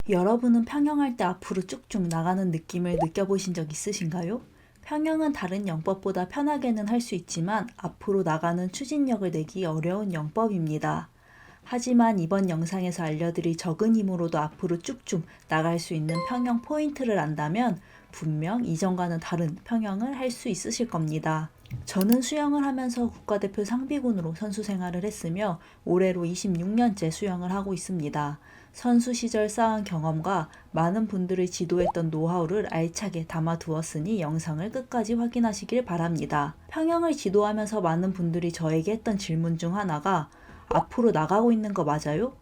여러분은 평형할 때 앞으로 쭉쭉 나가는 느낌을 느껴보신 적 있으신가요? 평형은 다른 영법보다 편하게는 할 수 있지만 앞으로 나가는 추진력을 내기 어려운 영법입니다. 하지만 이번 영상에서 알려드릴 적은 힘으로도 앞으로 쭉쭉 나갈 수 있는 평형 포인트를 안다면 분명 이전과는 다른 평형을 할 수 있으실 겁니다. 저는 수영을 하면서 국가대표 상비군으로 선수 생활을 했으며 올해로 26년째 수영을 하고 있습니다. 선수 시절 쌓은 경험과 많은 분들을 지도했던 노하우를 알차게 담아두었으니 영상을 끝까지 확인하시길 바랍니다. 평형을 지도하면서 많은 분들이 저에게 했던 질문 중 하나가 앞으로 나가고 있는 거 맞아요?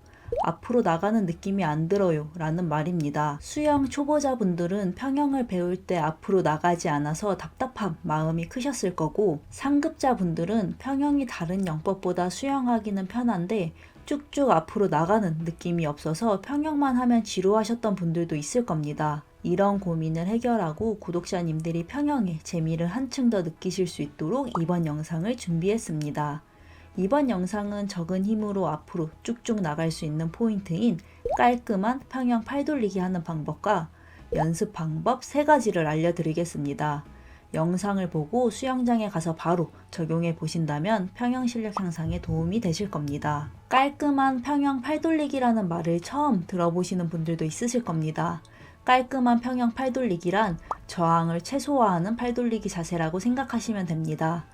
앞으로 나가는 느낌이 안 들어요 라는 말입니다. 수영 초보자분들은 평형을 배울 때 앞으로 나가지 않아서 답답한 마음이 크셨을 거고, 상급자분들은 평형이 다른 영법보다 수영하기는 편한데 쭉쭉 앞으로 나가는 느낌이 없어서 평형만 하면 지루하셨던 분들도 있을 겁니다. 이런 고민을 해결하고 구독자님들이 평형의 재미를 한층 더 느끼실 수 있도록 이번 영상을 준비했습니다. 이번 영상은 적은 힘으로 앞으로 쭉쭉 나갈 수 있는 포인트인 깔끔한 평형 팔 돌리기 하는 방법과 연습 방법 3가지를 알려드리겠습니다. 영상을 보고 수영장에 가서 바로 적용해 보신다면 평형 실력 향상에 도움이 되실 겁니다. 깔끔한 평형 팔 돌리기라는 말을 처음 들어보시는 분들도 있으실 겁니다. 깔끔한 평형 팔 돌리기란 저항을 최소화하는 팔 돌리기 자세라고 생각하시면 됩니다.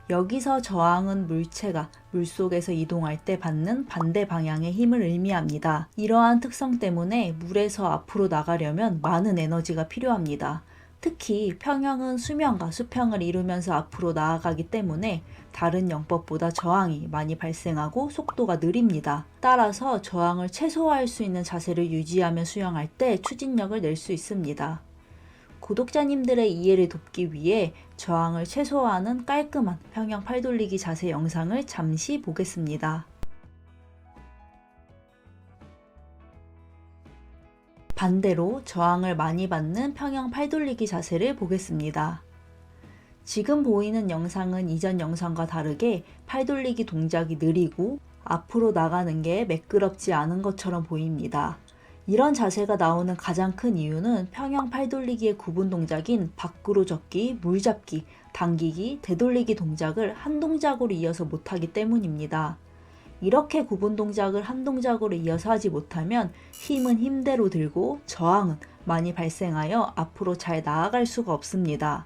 여기서 저항은 물체가 물속에서 이동할 때 받는 반대 방향의 힘을 의미합니다. 이러한 특성 때문에 물에서 앞으로 나가려면 많은 에너지가 필요합니다. 특히 평형은 수명과 수평을 이루면서 앞으로 나아가기 때문에 다른 영법보다 저항이 많이 발생하고 속도가 느립니다. 따라서 저항을 최소화할 수 있는 자세를 유지하며 수영할 때 추진력을 낼 수 있습니다. 구독자님들의 이해를 돕기 위해 저항을 최소화하는 깔끔한 평형 팔 돌리기 자세 영상을 잠시 보겠습니다. 반대로 저항을 많이 받는 평형 팔 돌리기 자세를 보겠습니다. 지금 보이는 영상은 이전 영상과 다르게 팔 돌리기 동작이 느리고 앞으로 나가는 게 매끄럽지 않은 것처럼 보입니다. 이런 자세가 나오는 가장 큰 이유는 평형 팔 돌리기의 구분 동작인 밖으로 젓기, 물잡기, 당기기, 되돌리기 동작을 한 동작으로 이어서 못하기 때문입니다. 이렇게 구분 동작을 한 동작으로 이어서 하지 못하면 힘은 힘대로 들고 저항은 많이 발생하여 앞으로 잘 나아갈 수가 없습니다.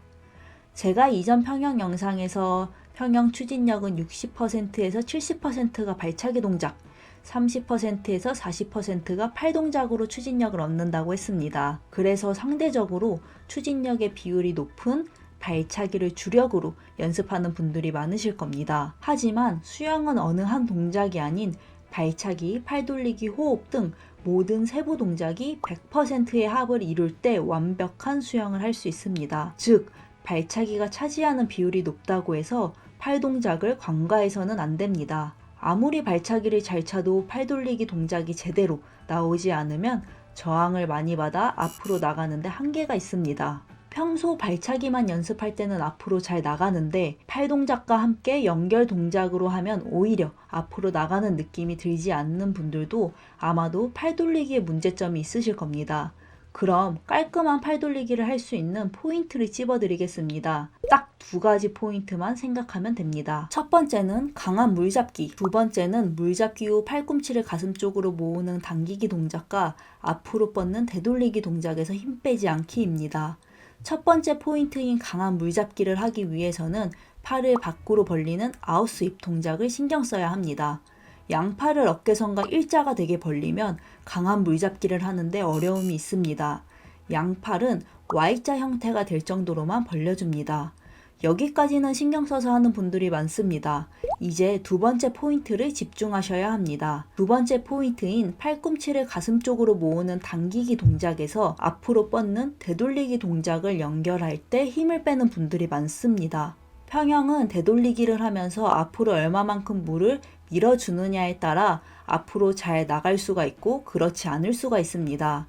제가 이전 평형 영상에서 평형 추진력은 60%에서 70%가 발차기 동작, 30%에서 40%가 팔 동작으로 추진력을 얻는다고 했습니다. 그래서 상대적으로 추진력의 비율이 높은 발차기를 주력으로 연습하는 분들이 많으실 겁니다. 하지만 수영은 어느 한 동작이 아닌 발차기, 팔 돌리기, 호흡 등 모든 세부 동작이 100%의 합을 이룰 때 완벽한 수영을 할 수 있습니다. 즉, 발차기가 차지하는 비율이 높다고 해서 팔 동작을 간과해서는 안 됩니다. 아무리 발차기를 잘 차도 팔 돌리기 동작이 제대로 나오지 않으면 저항을 많이 받아 앞으로 나가는데 한계가 있습니다. 평소 발차기만 연습할 때는 앞으로 잘 나가는데 팔 동작과 함께 연결 동작으로 하면 오히려 앞으로 나가는 느낌이 들지 않는 분들도 아마도 팔 돌리기에 문제점이 있으실 겁니다. 그럼 깔끔한 팔 돌리기를 할 수 있는 포인트를 찝어드리겠습니다. 딱 2가지 포인트만 생각하면 됩니다. 첫 번째는 강한 물잡기, 두 번째는 물잡기 후 팔꿈치를 가슴 쪽으로 모으는 당기기 동작과 앞으로 뻗는 되돌리기 동작에서 힘 빼지 않기입니다. 첫 번째 포인트인 강한 물잡기를 하기 위해서는 팔을 밖으로 벌리는 아웃스윕 동작을 신경 써야 합니다. 양팔을 어깨선과 일자가 되게 벌리면 강한 물잡기를 하는데 어려움이 있습니다. 양팔은 Y자 형태가 될 정도로만 벌려줍니다. 여기까지는 신경 써서 하는 분들이 많습니다. 이제 두 번째 포인트를 집중하셔야 합니다. 두 번째 포인트인 팔꿈치를 가슴 쪽으로 모으는 당기기 동작에서 앞으로 뻗는 되돌리기 동작을 연결할 때 힘을 빼는 분들이 많습니다. 평형은 되돌리기를 하면서 앞으로 얼마만큼 물을 밀어주느냐에 따라 앞으로 잘 나갈 수가 있고 그렇지 않을 수가 있습니다.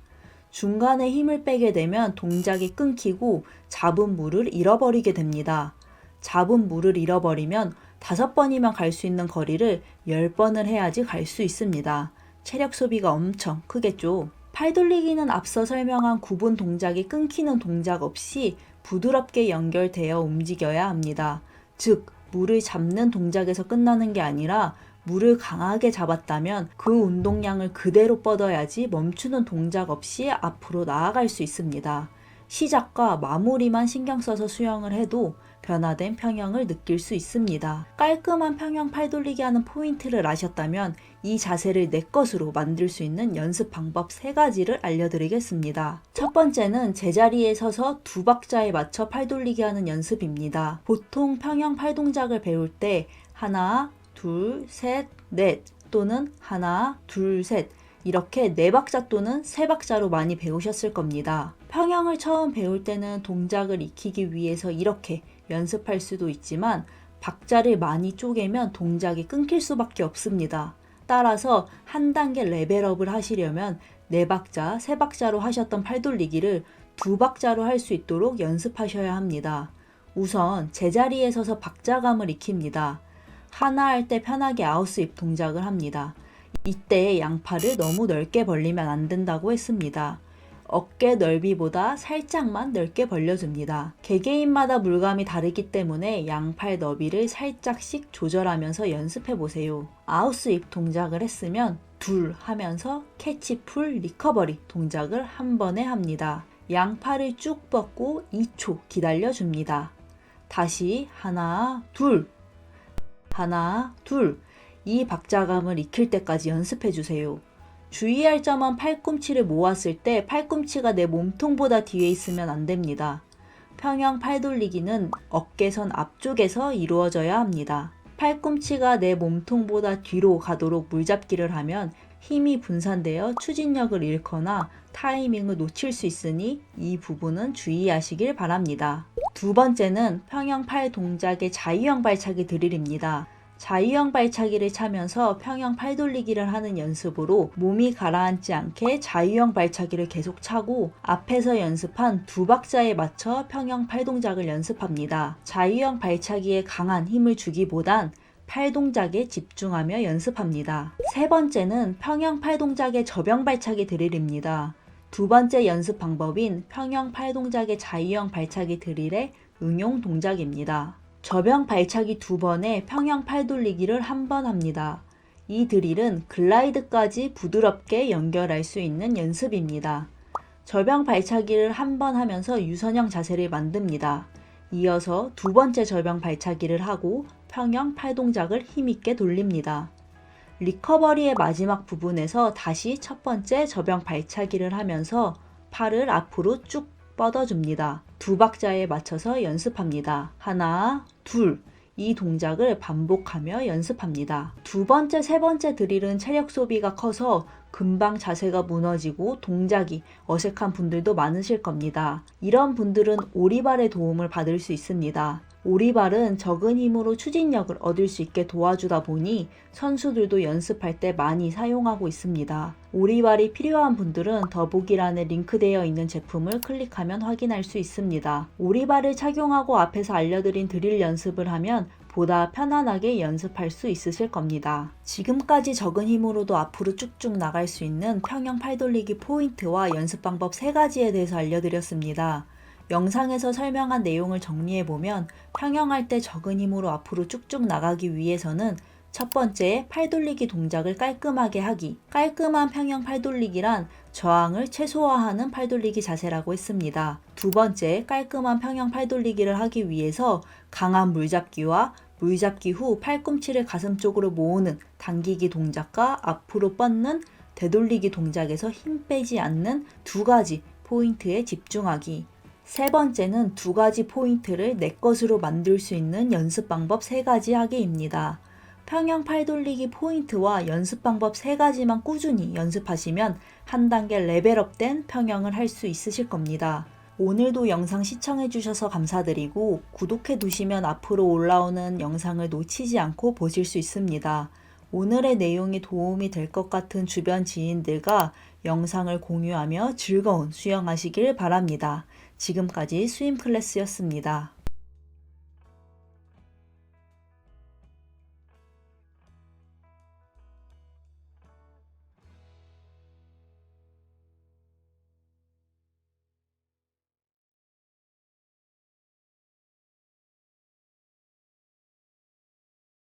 중간에 힘을 빼게 되면 동작이 끊기고 잡은 물을 잃어버리게 됩니다. 잡은 물을 잃어버리면 5번이면 갈 수 있는 거리를 10번을 해야지 갈 수 있습니다. 체력 소비가 엄청 크겠죠. 팔 돌리기는 앞서 설명한 구분 동작이 끊기는 동작 없이 부드럽게 연결되어 움직여야 합니다. 즉, 물을 잡는 동작에서 끝나는 게 아니라 물을 강하게 잡았다면 그 운동량을 그대로 뻗어야지 멈추는 동작 없이 앞으로 나아갈 수 있습니다. 시작과 마무리만 신경 써서 수영을 해도 변화된 평형을 느낄 수 있습니다. 깔끔한 평형 팔 돌리기 하는 포인트를 아셨다면 이 자세를 내 것으로 만들 수 있는 연습 방법 3가지를 알려드리겠습니다. 첫 번째는 제자리에 서서 2박자에 맞춰 팔 돌리기 하는 연습입니다. 보통 평형 팔 동작을 배울 때 하나, 둘, 셋, 넷 또는 하나, 둘, 셋 이렇게 4박자 또는 3박자로 많이 배우셨을 겁니다. 평형을 처음 배울 때는 동작을 익히기 위해서 이렇게 연습할 수도 있지만 박자를 많이 쪼개면 동작이 끊길 수밖에 없습니다. 따라서 한 단계 레벨업을 하시려면 4박자, 3박자로 하셨던 팔 돌리기를 2박자로 할 수 있도록 연습하셔야 합니다. 우선 제자리에 서서 박자감을 익힙니다. 하나 할 때 편하게 아웃스윕 동작을 합니다. 이때 양팔을 너무 넓게 벌리면 안 된다고 했습니다. 어깨 넓이보다 살짝만 넓게 벌려줍니다. 개개인마다 물감이 다르기 때문에 양팔 너비를 살짝씩 조절하면서 연습해보세요. 아웃스윕 동작을 했으면 둘 하면서 캐치, 풀, 리커버리 동작을 한 번에 합니다. 양팔을 쭉 뻗고 2초 기다려줍니다. 다시 하나, 둘, 하나, 둘. 이 박자감을 익힐 때까지 연습해주세요. 주의할 점은 팔꿈치를 모았을 때 팔꿈치가 내 몸통보다 뒤에 있으면 안 됩니다. 평형 팔 돌리기는 어깨선 앞쪽에서 이루어져야 합니다. 팔꿈치가 내 몸통보다 뒤로 가도록 물잡기를 하면 힘이 분산되어 추진력을 잃거나 타이밍을 놓칠 수 있으니 이 부분은 주의하시길 바랍니다. 두 번째는 평형 팔 동작의 자유형 발차기 드릴입니다. 자유형 발차기를 차면서 평형 팔 돌리기를 하는 연습으로 몸이 가라앉지 않게 자유형 발차기를 계속 차고 앞에서 연습한 2박자에 맞춰 평형 팔 동작을 연습합니다. 자유형 발차기에 강한 힘을 주기보단 팔 동작에 집중하며 연습합니다. 세 번째는 평형 팔 동작의 접영 발차기 드릴입니다. 두 번째 연습 방법인 평형 팔 동작의 자유형 발차기 드릴의 응용 동작입니다. 접영 발차기 2번에 평형 팔 돌리기를 한 번 합니다. 이 드릴은 글라이드까지 부드럽게 연결할 수 있는 연습입니다. 접영 발차기를 한 번 하면서 유선형 자세를 만듭니다. 이어서 두 번째 접영 발차기를 하고 평형 팔 동작을 힘있게 돌립니다. 리커버리의 마지막 부분에서 다시 첫 번째 접영 발차기를 하면서 팔을 앞으로 쭉 뻗어줍니다. 2박자에 맞춰서 연습합니다. 하나, 둘. 이 동작을 반복하며 연습합니다. 두 번째, 세 번째 드릴은 체력 소비가 커서 금방 자세가 무너지고 동작이 어색한 분들도 많으실 겁니다. 이런 분들은 오리발의 도움을 받을 수 있습니다. 오리발은 적은 힘으로 추진력을 얻을 수 있게 도와주다 보니 선수들도 연습할 때 많이 사용하고 있습니다. 오리발이 필요한 분들은 더보기란에 링크되어 있는 제품을 클릭하면 확인할 수 있습니다. 오리발을 착용하고 앞에서 알려드린 드릴 연습을 하면 보다 편안하게 연습할 수 있으실 겁니다. 지금까지 적은 힘으로도 앞으로 쭉쭉 나갈 수 있는 평형 팔 돌리기 포인트와 연습 방법 3가지에 대해서 알려드렸습니다. 영상에서 설명한 내용을 정리해보면 평형할 때 적은 힘으로 앞으로 쭉쭉 나가기 위해서는 첫 번째, 팔 돌리기 동작을 깔끔하게 하기. 깔끔한 평형 팔 돌리기란 저항을 최소화하는 팔 돌리기 자세라고 했습니다. 두 번째, 깔끔한 평형 팔 돌리기를 하기 위해서 강한 물잡기와 물잡기 후 팔꿈치를 가슴 쪽으로 모으는 당기기 동작과 앞으로 뻗는 되돌리기 동작에서 힘 빼지 않는 2가지 포인트에 집중하기. 세 번째는 2가지 포인트를 내 것으로 만들 수 있는 연습 방법 3가지 하기입니다. 평형 팔 돌리기 포인트와 연습 방법 3가지만 꾸준히 연습하시면 한 단계 레벨업된 평형을 할 수 있으실 겁니다. 오늘도 영상 시청해주셔서 감사드리고 구독해 두시면 앞으로 올라오는 영상을 놓치지 않고 보실 수 있습니다. 오늘의 내용이 도움이 될 것 같은 주변 지인들과 영상을 공유하며 즐거운 수영하시길 바랍니다. 지금까지 스윙 클래스였습니다.